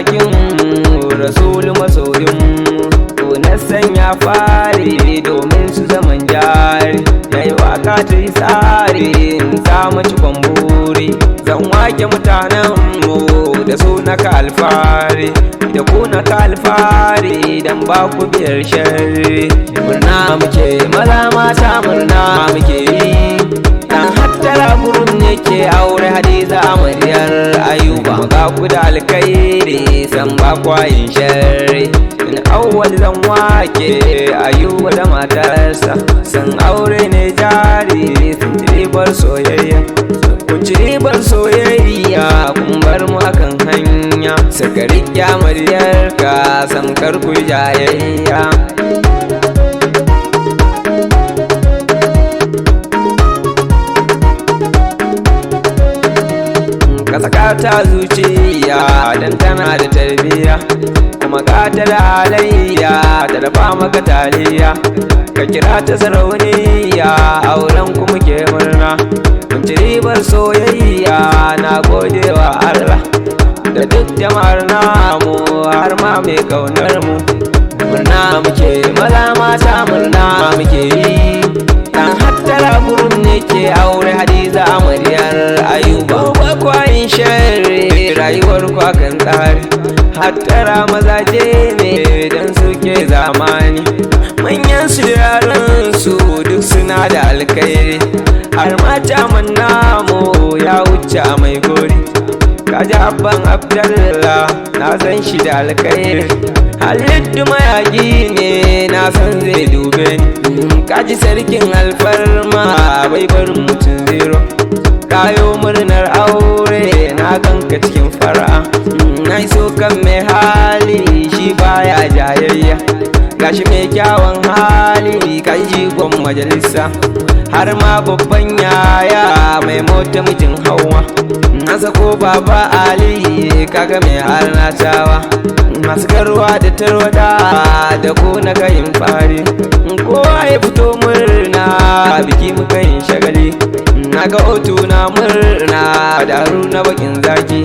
makin rasulu masoyin to na sanya fari domin su zaman jari yayi waka ta yi tsari in samu cikon buri zan wake mutanen mu da su na alfari da ku na alfari dan ba ku biyar sharri murna muke maza mata murna muke yi dan hattara gurin ne ke aure Hadiza amaryar Ayuba ga ku da alkhairi san ba kwayin sharri in awwal zan wake Ayuba da matarsa san aure ne jari sun ribar soyayya kun ci ribar soyayya kun bar mu akan hanya sakari amaryar ka san kar ku jayayya ka saka ta zuciya dan tana da tarbiya kuma ka ta da halayya ta dafa maka taliya ka kira ta sarauniya auren ku muke murna mun ci ribar soyayya na gode wa Allah da duk jama'ar namu har ma mai kaunar mu murna muke maza mata murna muke yi dan hattara gurin ne ke aure Hadiza amaryar Ayuba ba kwayin sharri rayuwar ku akan tsari hattara mazaje ne dan suke zamani manyan su da yaran su duk suna da alkhairi har mata man namu ya wuce mai gori kaji abban Abdallah na san shi da alkhairi halittu mayaki ne na san zai dube ni kaji sarkin alfarma bai bar mutum zero kayo murnar aure na ganka cikin fara'a na so kan mai hali shi baya jayayya gashi mai kyawun hali kaji gon majalisa har ma babban yaya mai mota mijin hawa na sako baba Ali kaga mai harnatawa masu garwa da tarwada da ko na kayin fari kowa ya fito murna biki muka yin shagali na ga otu na murna da na bakin zaki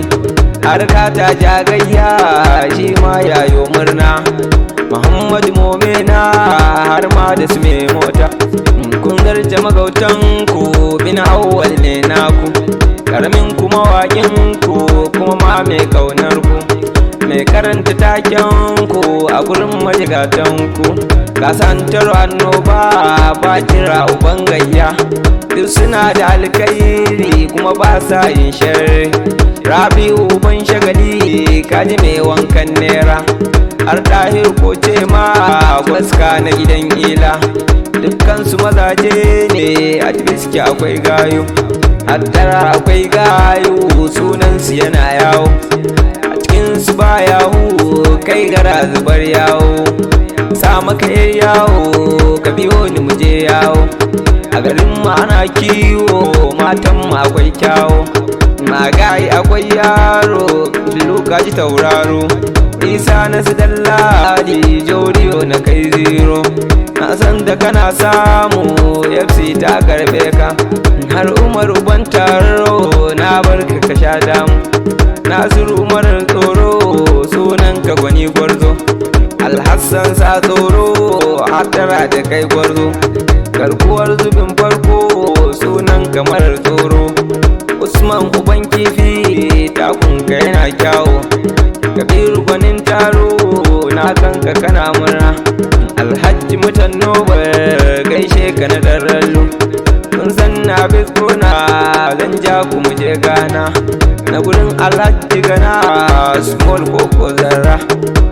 har ka ta jagayya shi ma yayo murna Muhammadu Momina har ma da su mai mota kun zarce magautan ku bin awwal ne naku karamin ku mawakin ku kuma ma mai kaunar ku mai karanta taken ku a gurin majigatan ku kasantar annoba ba kira uban gayya duk suna da alkhairi kuma ba sa yin sharri Rabi'u uban shagali kaji mai wankan nera har Tahir ko ce ma gwaska na gidan ila dukkan su mazaje ne a biski akwai gayu hattara akwai gayu sunan su yana yawo a cikin su ba yawo kai gara zubar yawo sa maka yawo ka biyo ni muje yawo a garin mu ana kiwo matan mu akwai kyawo magayi akwai yaro lokaci tauraro isa na su dallali jodiyo na kai zero na san da kana samu FC ta karbe ka har Umar uban taro na barka ka sha damu Nasiru Umar tsoro sunan ka gwani gwarzo Alhassan sa tsoro hattara da kai gwarzo garkuwar zubin farko sunan kamar tsoro Usman uban kifi takunka yana kyawo Kabiru gwanin taro na kanka kana murna Alhaji mutan nobar gaishe ka na darallu kun san na biskona zan ja ku muje gana na gurin Alhaji gana small koko zarra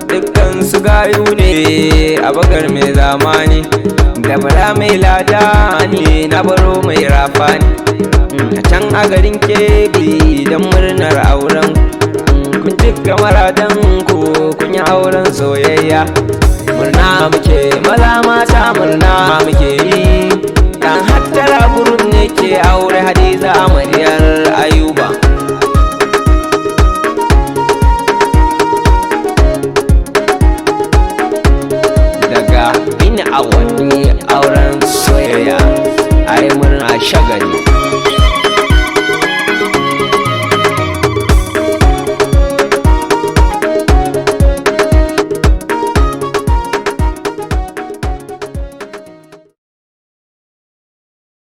dukkan su gayu ne a bakar mai zamani da bala mai lada ne na baro mai rafani a can a garin Kebbi don murnar auren kun cika maradan ku kun yi auren soyayya murna muke maza mata murna muke yi dan hattara gurin ne ke aure Hadiza